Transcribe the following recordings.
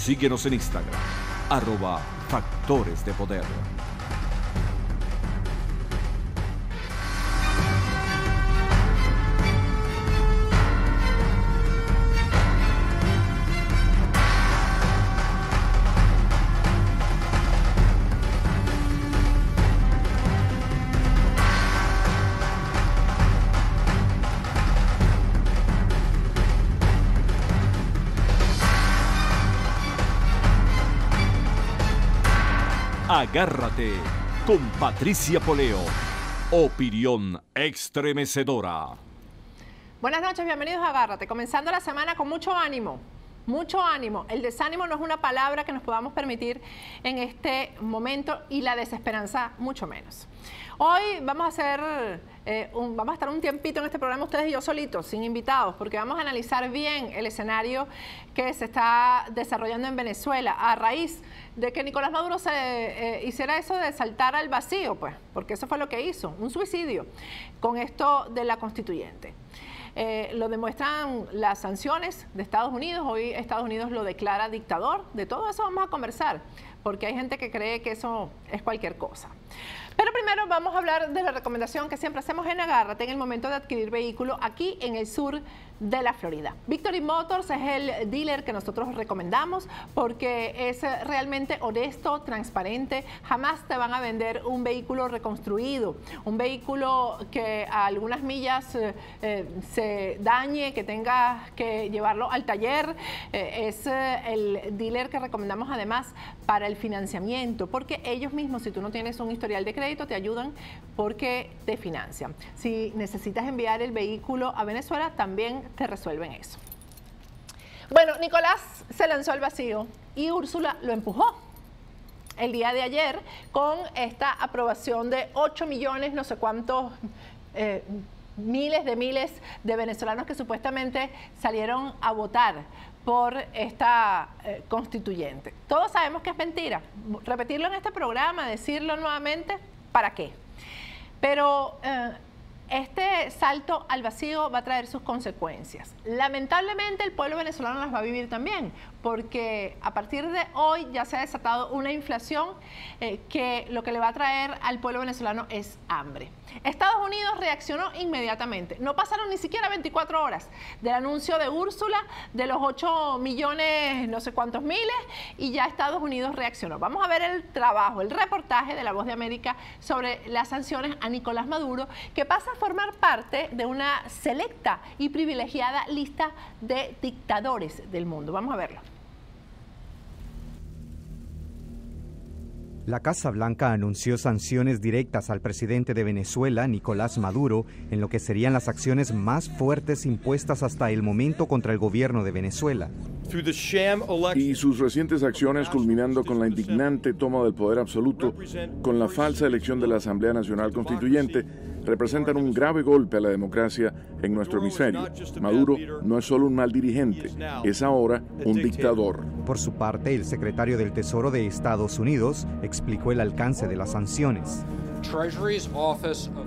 Síguenos en Instagram, @Factores de Poder. Agárrate con Patricia Poleo. Opinión estremecedora. Buenas noches, bienvenidos a Agárrate. Comenzando la semana con mucho ánimo. Mucho ánimo. El desánimo no es una palabra que nos podamos permitir en este momento y la desesperanza mucho menos. Hoy vamos a estar un tiempito en este programa ustedes y yo solitos, sin invitados, porque vamos a analizar bien el escenario que se está desarrollando en Venezuela a raíz de que Nicolás Maduro hiciera eso de saltar al vacío, pues, porque eso fue lo que hizo, un suicidio con esto de la constituyente. Lo demuestran las sanciones de Estados Unidos. Hoy Estados Unidos lo declara dictador. De todo eso vamos a conversar, porque hay gente que cree que eso es cualquier cosa. Pero primero vamos a hablar de la recomendación que siempre hacemos en Agárrate en el momento de adquirir vehículo aquí en el sur de la Florida. Victory Motors es el dealer que nosotros recomendamos porque es realmente honesto, transparente. Jamás te van a vender un vehículo reconstruido, un vehículo que a algunas millas se dañe, que tengas que llevarlo al taller. Es el dealer que recomendamos además para el financiamiento, porque ellos mismos, si tú no tienes un historial de crédito, te ayudan porque te financian. Si necesitas enviar el vehículo a Venezuela, también te resuelven eso. Bueno, Nicolás se lanzó al vacío y Úrsula lo empujó el día de ayer con esta aprobación de 8 millones, no sé cuántos, miles de venezolanos que supuestamente salieron a votar por esta constituyente. Todos sabemos que es mentira. Repetirlo en este programa, decirlo nuevamente, ¿para qué? Pero este salto al vacío va a traer sus consecuencias. Lamentablemente el pueblo venezolano las va a vivir también, porque a partir de hoy ya se ha desatado una inflación que lo que le va a traer al pueblo venezolano es hambre. Estados Unidos reaccionó inmediatamente. No pasaron ni siquiera 24 horas del anuncio de Úrsula de los 8 millones, no sé cuántos miles, y ya Estados Unidos reaccionó. Vamos a ver el trabajo, el reportaje de La Voz de América sobre las sanciones a Nicolás Maduro, que pasa a formar parte de una selecta y privilegiada lista de dictadores del mundo. Vamos a verlo. La Casa Blanca anunció sanciones directas al presidente de Venezuela, Nicolás Maduro, en lo que serían las acciones más fuertes impuestas hasta el momento contra el gobierno de Venezuela. Y sus recientes acciones, culminando con la indignante toma del poder absoluto, con la falsa elección de la Asamblea Nacional Constituyente, representan un grave golpe a la democracia en nuestro hemisferio. Maduro no es solo un mal dirigente, es ahora un dictador. Por su parte, el secretario del Tesoro de Estados Unidos explicó el alcance de las sanciones.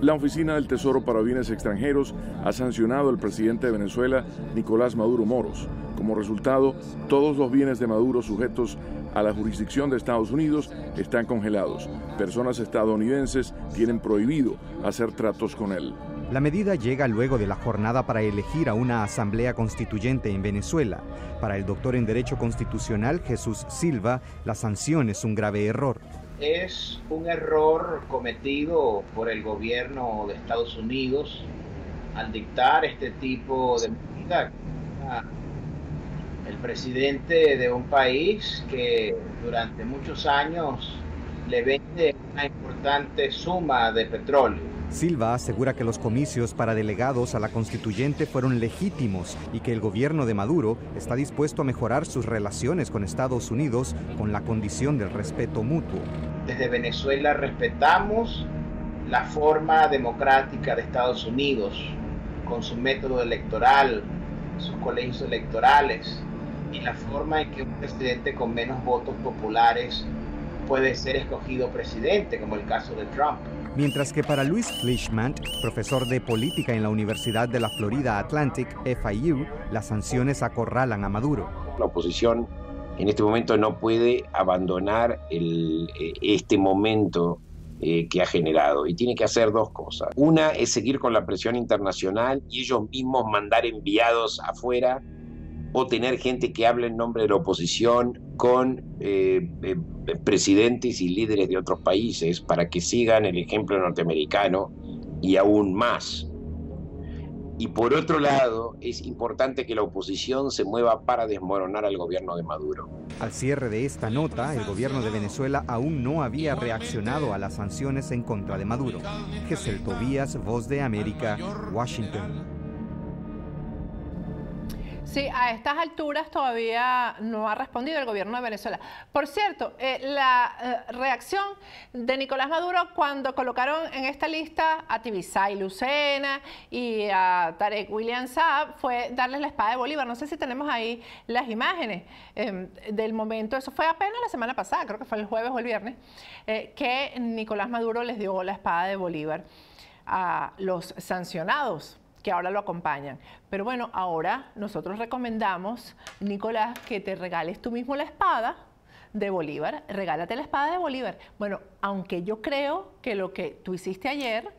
La Oficina del Tesoro para Bienes Extranjeros ha sancionado al presidente de Venezuela, Nicolás Maduro Moros. Como resultado, todos los bienes de Maduro sujetos a la jurisdicción de Estados Unidos están congelados. Personas estadounidenses tienen prohibido hacer tratos con él. La medida llega luego de la jornada para elegir a una asamblea constituyente en Venezuela. Para el doctor en Derecho Constitucional Jesús Silva, la sanción es un grave error. Es un error cometido por el gobierno de Estados Unidos al dictar este tipo de medida. El presidente de un país que durante muchos años le vende una importante suma de petróleo. Silva asegura que los comicios para delegados a la constituyente fueron legítimos y que el gobierno de Maduro está dispuesto a mejorar sus relaciones con Estados Unidos con la condición del respeto mutuo. Desde Venezuela respetamos la forma democrática de Estados Unidos con su método electoral, sus colegios electorales y la forma en que un presidente con menos votos populares puede ser escogido presidente, como el caso de Trump. Mientras que para Luis Fleischmann, profesor de política en la Universidad de la Florida Atlantic, FIU, las sanciones acorralan a Maduro. La oposición en este momento no puede abandonar este momento que ha generado, y tiene que hacer dos cosas. Una es seguir con la presión internacional y ellos mismos mandar enviados afuera o tener gente que hable en nombre de la oposición con presidentes y líderes de otros países para que sigan el ejemplo norteamericano y aún más. Y por otro lado, es importante que la oposición se mueva para desmoronar al gobierno de Maduro. Al cierre de esta nota, el gobierno de Venezuela aún no había reaccionado a las sanciones en contra de Maduro. Gesell Tobías, Voz de América, Washington. Sí, a estas alturas todavía no ha respondido el gobierno de Venezuela. Por cierto, la reacción de Nicolás Maduro cuando colocaron en esta lista a Tibisay Lucena y a Tarek William Saab fue darles la espada de Bolívar. No sé si tenemos ahí las imágenes del momento. Eso fue apenas la semana pasada, creo que fue el jueves o el viernes, que Nicolás Maduro les dio la espada de Bolívar a los sancionados que ahora lo acompañan. Pero bueno, ahora nosotros recomendamos, Nicolás, que te regales tú mismo la espada de Bolívar. Regálate la espada de Bolívar. Bueno, aunque yo creo que lo que tú hiciste ayer,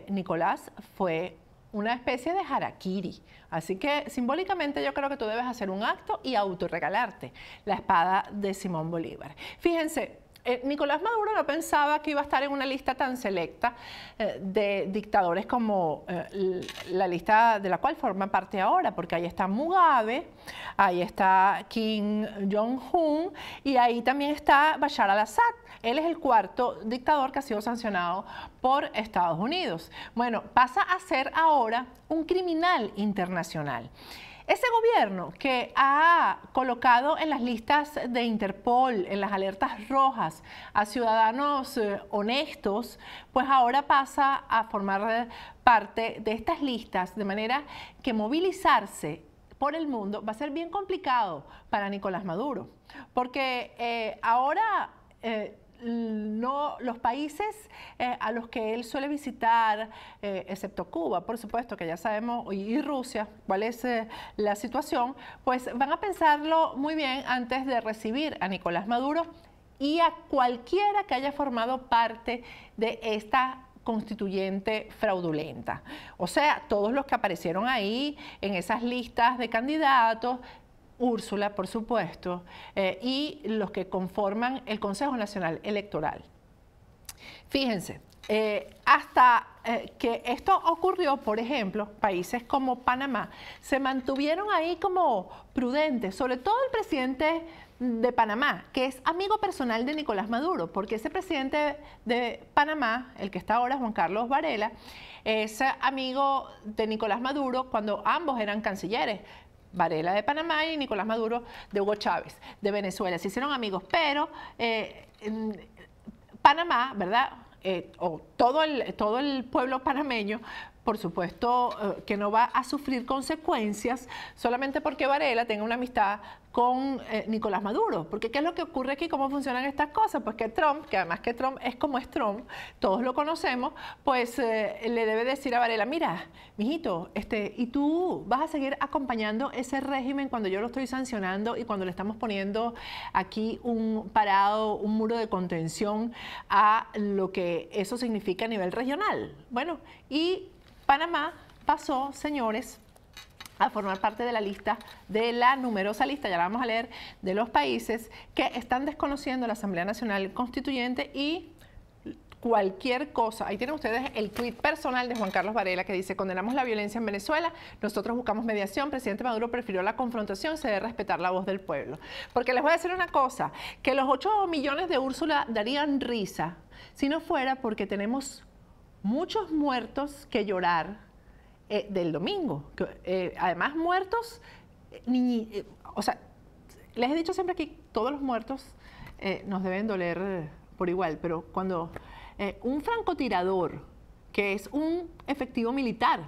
Nicolás, fue una especie de harakiri. Así que simbólicamente yo creo que tú debes hacer un acto y autorregalarte la espada de Simón Bolívar. Fíjense, Nicolás Maduro no pensaba que iba a estar en una lista tan selecta de dictadores como la lista de la cual forma parte ahora, porque ahí está Mugabe, ahí está Kim Jong-un y ahí también está Bashar al-Assad. Él es el cuarto dictador que ha sido sancionado por Estados Unidos. Bueno, pasa a ser ahora un criminal internacional. Ese gobierno que ha colocado en las listas de Interpol, en las alertas rojas, a ciudadanos honestos, pues ahora pasa a formar parte de estas listas, de manera que movilizarse por el mundo va a ser bien complicado para Nicolás Maduro, porque ahora los países a los que él suele visitar, excepto Cuba, por supuesto, que ya sabemos, y Rusia, cuál es la situación, pues van a pensarlo muy bien antes de recibir a Nicolás Maduro y a cualquiera que haya formado parte de esta constituyente fraudulenta. O sea, todos los que aparecieron ahí en esas listas de candidatos, Úrsula, por supuesto, y los que conforman el Consejo Nacional Electoral. Fíjense, hasta que esto ocurrió, por ejemplo, países como Panamá se mantuvieron ahí como prudentes, sobre todo el presidente de Panamá, que es amigo personal de Nicolás Maduro, porque ese presidente de Panamá, el que está ahora, Juan Carlos Varela, es amigo de Nicolás Maduro cuando ambos eran cancilleres. Varela de Panamá y Nicolás Maduro de Hugo Chávez, de Venezuela. Se hicieron amigos, pero en Panamá, ¿verdad? O todo el pueblo panameño, por supuesto que no va a sufrir consecuencias solamente porque Varela tenga una amistad con Nicolás Maduro. Porque ¿qué es lo que ocurre aquí? ¿Cómo funcionan estas cosas? Pues que Trump, que además que Trump es como es Trump, todos lo conocemos, pues le debe decir a Varela, mira, mijito, y tú vas a seguir acompañando ese régimen cuando yo lo estoy sancionando y cuando le estamos poniendo aquí un muro de contención a lo que eso significa a nivel regional. Bueno, y Panamá pasó, señores, a formar parte de la lista, de la numerosa lista, ya la vamos a leer, de los países que están desconociendo la Asamblea Nacional Constituyente y cualquier cosa. Ahí tienen ustedes el tuit personal de Juan Carlos Varela que dice: condenamos la violencia en Venezuela, nosotros buscamos mediación, presidente Maduro prefirió la confrontación, se debe respetar la voz del pueblo. Porque les voy a decir una cosa, que los 8 millones de Úrsula darían risa si no fuera porque tenemos muchos muertos que llorar del domingo. Además, muertos, o sea, les he dicho siempre aquí, todos los muertos nos deben doler por igual, pero cuando un francotirador, que es un efectivo militar,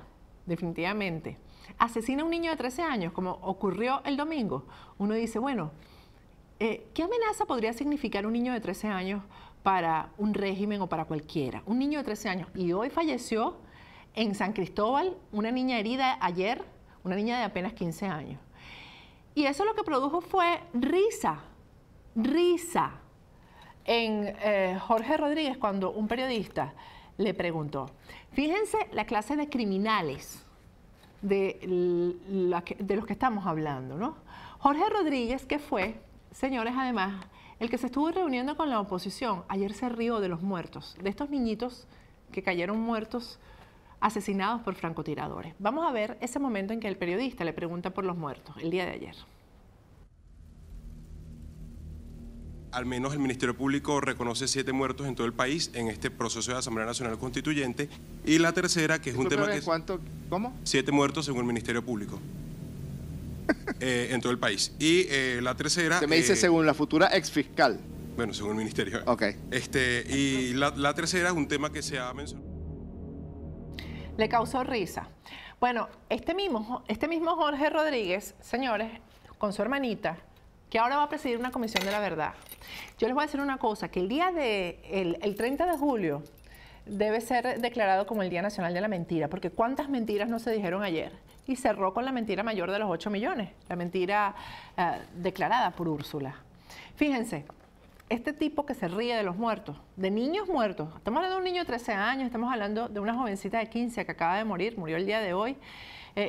definitivamente, asesina a un niño de 13 años, como ocurrió el domingo, uno dice, bueno, ¿qué amenaza podría significar un niño de 13 años para un régimen o para cualquiera? Un niño de 13 años. Y hoy falleció en San Cristóbal una niña herida ayer, una niña de apenas 15 años. Y eso lo que produjo fue risa en Jorge Rodríguez cuando un periodista le preguntó. Fíjense la clase de criminales de los que estamos hablando, ¿no? Jorge Rodríguez, que fue, señores, además, el que se estuvo reuniendo con la oposición, ayer se rió de los muertos, de estos niñitos que cayeron muertos, asesinados por francotiradores. Vamos a ver ese momento en que el periodista le pregunta por los muertos, el día de ayer. Al menos el Ministerio Público reconoce 7 muertos en todo el país en este proceso de Asamblea Nacional Constituyente. Y la tercera, que es un tema que... ¿Cuánto? ¿Cómo? 7 muertos según el Ministerio Público en todo el país. Y la tercera... Se me dice según la futura exfiscal. Bueno, según el Ministerio. Ok. Y la tercera es un tema que se ha mencionado. Le causó risa. Bueno, este mismo Jorge Rodríguez, señores, con su hermanita, que ahora va a presidir una comisión de la verdad. Yo les voy a decir una cosa, que el día el 30 de julio debe ser declarado como el Día Nacional de la Mentira, porque cuántas mentiras no se dijeron ayer. Y cerró con la mentira mayor de los 8 millones, la mentira declarada por Úrsula. Fíjense, este tipo que se ríe de los muertos, de niños muertos, estamos hablando de un niño de 13 años, estamos hablando de una jovencita de 15 que acaba de morir, murió el día de hoy,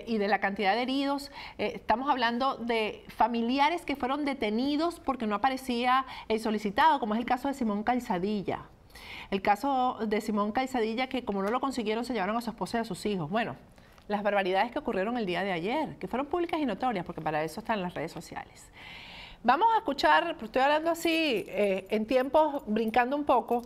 y de la cantidad de heridos. Estamos hablando de familiares que fueron detenidos porque no aparecía el solicitado, como es el caso de Simón Calzadilla. El caso de Simón Calzadilla, que como no lo consiguieron, se llevaron a su esposa y a sus hijos. Bueno, las barbaridades que ocurrieron el día de ayer, que fueron públicas y notorias, porque para eso están las redes sociales. Vamos a escuchar, estoy hablando así en tiempos, brincando un poco,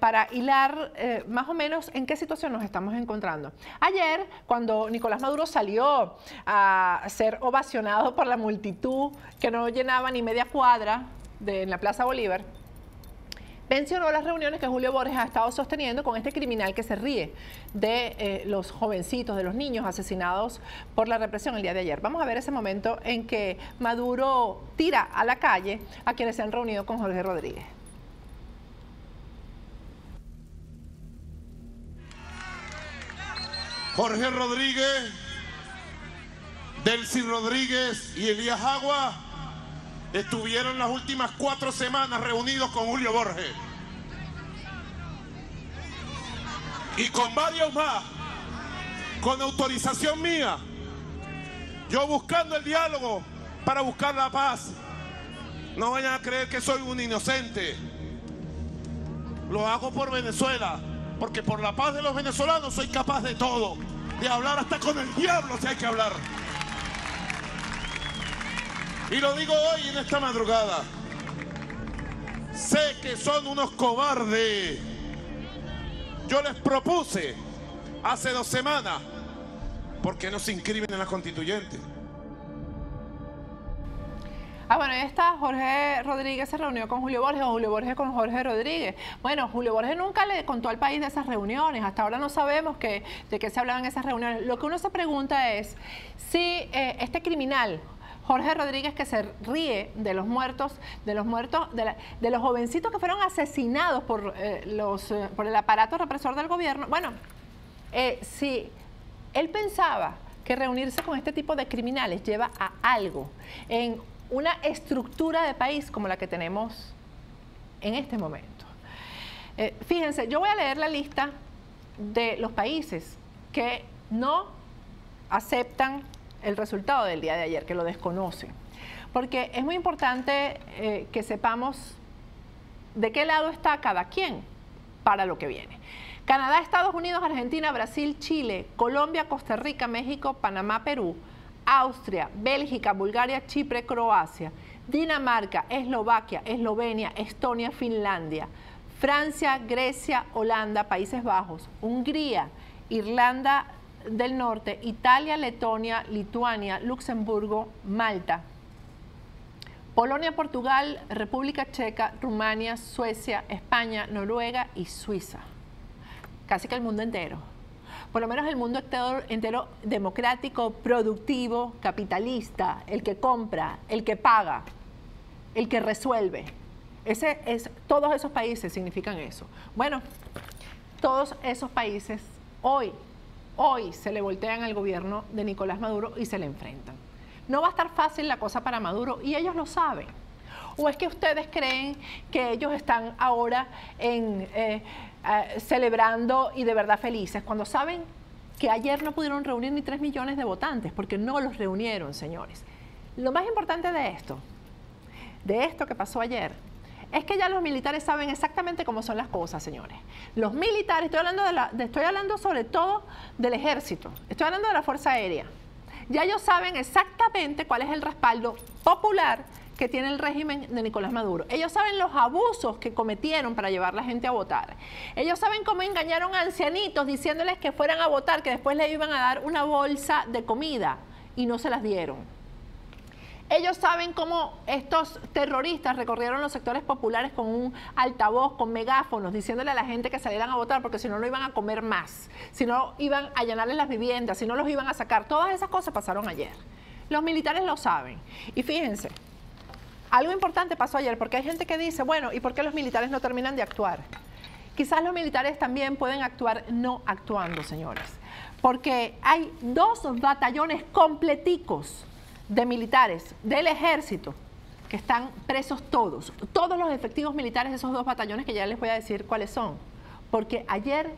para hilar más o menos en qué situación nos estamos encontrando. Ayer, cuando Nicolás Maduro salió a ser ovacionado por la multitud que no llenaba ni media cuadra en la Plaza Bolívar, mencionó las reuniones que Julio Borges ha estado sosteniendo con este criminal que se ríe de los jovencitos, de los niños asesinados por la represión el día de ayer. Vamos a ver ese momento en que Maduro tira a la calle a quienes se han reunido con Jorge Rodríguez. Jorge Rodríguez, Delcy Rodríguez y Elías Agua estuvieron las últimas 4 semanas reunidos con Julio Borges. Y con varios más, con autorización mía, yo buscando el diálogo para buscar la paz. No vayan a creer que soy un inocente. Lo hago por Venezuela, porque por la paz de los venezolanos soy capaz de todo, de hablar hasta con el diablo si hay que hablar. Y lo digo hoy en esta madrugada. Sé que son unos cobardes. Yo les propuse hace 2 semanas, ¿por qué no se inscriben en la constituyente? Bueno, ahí está, Jorge Rodríguez se reunió con Julio Borges, o Julio Borges con Jorge Rodríguez. Bueno, Julio Borges nunca le contó al país de esas reuniones, hasta ahora no sabemos de qué se hablaban en esas reuniones. Lo que uno se pregunta es si este criminal, Jorge Rodríguez, que se ríe de los muertos, de los jovencitos que fueron asesinados por el aparato represor del gobierno. Bueno, si él pensaba que reunirse con este tipo de criminales lleva a algo en una estructura de país como la que tenemos en este momento. Fíjense, yo voy a leer la lista de los países que no aceptan el resultado del día de ayer, que lo desconocen. Porque es muy importante que sepamos de qué lado está cada quien para lo que viene. Canadá, Estados Unidos, Argentina, Brasil, Chile, Colombia, Costa Rica, México, Panamá, Perú, Austria, Bélgica, Bulgaria, Chipre, Croacia, Dinamarca, Eslovaquia, Eslovenia, Estonia, Finlandia, Francia, Grecia, Holanda, Países Bajos, Hungría, Irlanda del Norte, Italia, Letonia, Lituania, Luxemburgo, Malta, Polonia, Portugal, República Checa, Rumania, Suecia, España, Noruega y Suiza. Casi que el mundo entero. Por lo menos el mundo entero democrático, productivo, capitalista, el que compra, el que paga, el que resuelve. Todos esos países significan eso. Bueno, todos esos países hoy se le voltean al gobierno de Nicolás Maduro y se le enfrentan. no va a estar fácil la cosa para Maduro y ellos lo saben. ¿O es que ustedes creen que ellos están ahora celebrando y de verdad felices cuando saben que ayer no pudieron reunir ni 3 millones de votantes porque no los reunieron, señores? Lo más importante de esto que pasó ayer, es que ya los militares saben exactamente cómo son las cosas, señores. Los militares, estoy hablando sobre todo del ejército, estoy hablando de la Fuerza Aérea. Ya ellos saben exactamente cuál es el respaldo popular que tiene el régimen de Nicolás Maduro. Ellos saben los abusos que cometieron para llevar a la gente a votar. Ellos saben cómo engañaron a ancianitos diciéndoles que fueran a votar, que después les iban a dar una bolsa de comida y no se las dieron. Ellos saben cómo estos terroristas recorrieron los sectores populares con un altavoz, con megáfonos, diciéndole a la gente que salieran a votar porque si no, no iban a comer más, si no iban a allanarles las viviendas, si no los iban a sacar. Todas esas cosas pasaron ayer. Los militares lo saben. Y fíjense, algo importante pasó ayer, porque hay gente que dice, bueno, ¿y por qué los militares no terminan de actuar? Quizás los militares también pueden actuar no actuando, señores, porque hay 2 batallones completicos de militares del ejército que están presos todos los efectivos militares de esos 2 batallones que ya les voy a decir cuáles son, porque ayer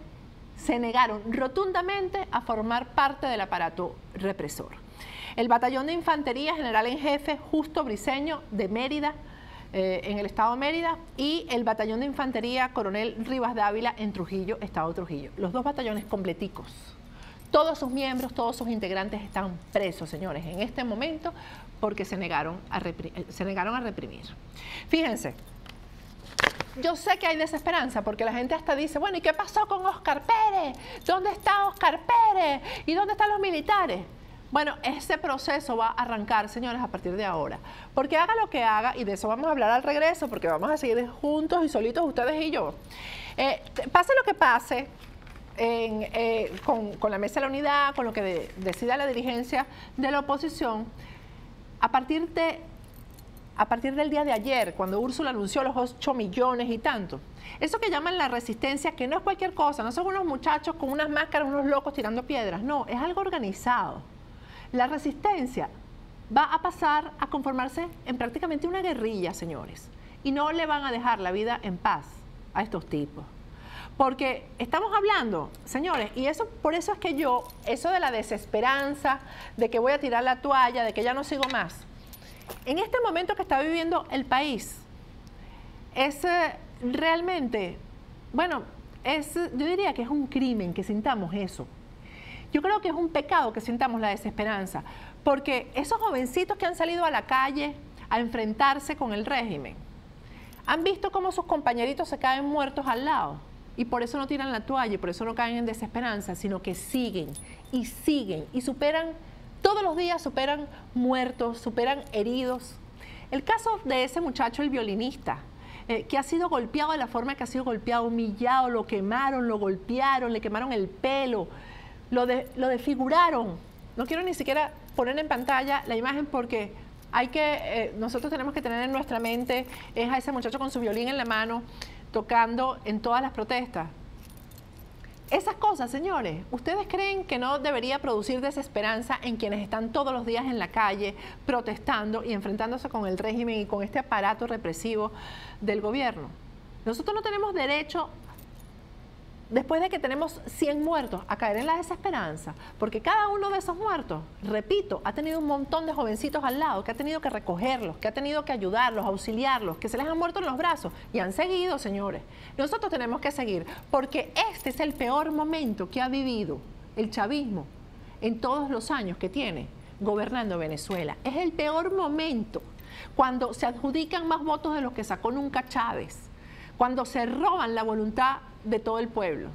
se negaron rotundamente a formar parte del aparato represor. El batallón de infantería general en jefe Justo Briceño de Mérida, en el estado de Mérida, y el batallón de infantería Coronel Rivas Dávila en Trujillo, estado de Trujillo. Los 2 batallones completicos. Todos sus miembros, todos sus integrantes están presos, señores, en este momento porque se negaron a reprimir. Fíjense, yo sé que hay desesperanza porque la gente hasta dice, bueno, ¿y qué pasó con Óscar Pérez? ¿Dónde está Óscar Pérez? ¿Y dónde están los militares? Bueno, ese proceso va a arrancar, señores, a partir de ahora. Porque haga lo que haga, y de eso vamos a hablar al regreso, porque vamos a seguir juntos y solitos ustedes y yo. Pase lo que pase, con la Mesa de la Unidad, con lo que decida la dirigencia de la oposición, a partir del día de ayer, cuando Úrsula anunció los 8 millones y tanto, eso que llaman la resistencia, que no es cualquier cosa, no son unos muchachos con unas máscaras, unos locos tirando piedras, no, es algo organizado. La resistencia va a pasar a conformarse en prácticamente una guerrilla, señores, y no le van a dejar la vida en paz a estos tipos. Porque estamos hablando, señores, y por eso es que eso de la desesperanza, de que voy a tirar la toalla, de que ya no sigo más, en este momento que está viviendo el país, es realmente, bueno, yo diría que es un crimen que sintamos eso. Yo creo que es un pecado que sintamos la desesperanza, porque esos jovencitos que han salido a la calle a enfrentarse con el régimen, han visto cómo sus compañeritos se caen muertos al lado. Y por eso no tiran la toalla, y por eso no caen en desesperanza, sino que siguen y superan, todos los días superan muertos, superan heridos. El caso de ese muchacho, el violinista, que ha sido golpeado de la forma que ha sido golpeado, humillado, lo quemaron, lo golpearon, le quemaron el pelo, lo desfiguraron. No quiero ni siquiera poner en pantalla la imagen porque nosotros tenemos que tener en nuestra mente a ese muchacho con su violín en la mano, tocando en todas las protestas. Esas cosas, señores, ¿ustedes creen que no debería producir desesperanza en quienes están todos los días en la calle protestando y enfrentándose con el régimen y con este aparato represivo del gobierno? Nosotros no tenemos derecho, después de que tenemos 100 muertos, a caer en la desesperanza, porque cada uno de esos muertos, repito, ha tenido un montón de jovencitos al lado, que ha tenido que recogerlos, que ha tenido que ayudarlos, auxiliarlos, que se les han muerto en los brazos, y han seguido, señores. Nosotros tenemos que seguir, porque este es el peor momento que ha vivido el chavismo en todos los años que tiene gobernando Venezuela. Es el peor momento, cuando se adjudican más votos de los que sacó nunca Chávez, cuando se roban la voluntad de todo el pueblo,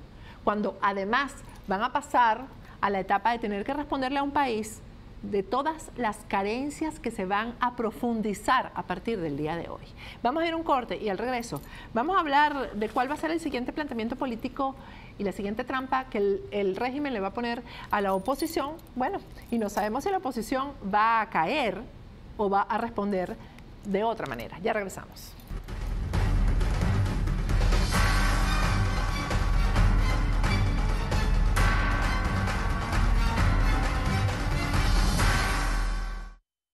cuando además van a pasar a la etapa de tener que responderle a un país de todas las carencias que se van a profundizar a partir del día de hoy. Vamos a ir a un corte y al regreso vamos a hablar de cuál va a ser el siguiente planteamiento político y la siguiente trampa que el régimen le va a poner a la oposición. Bueno, y no sabemos si la oposición va a caer o va a responder de otra manera. Ya regresamos.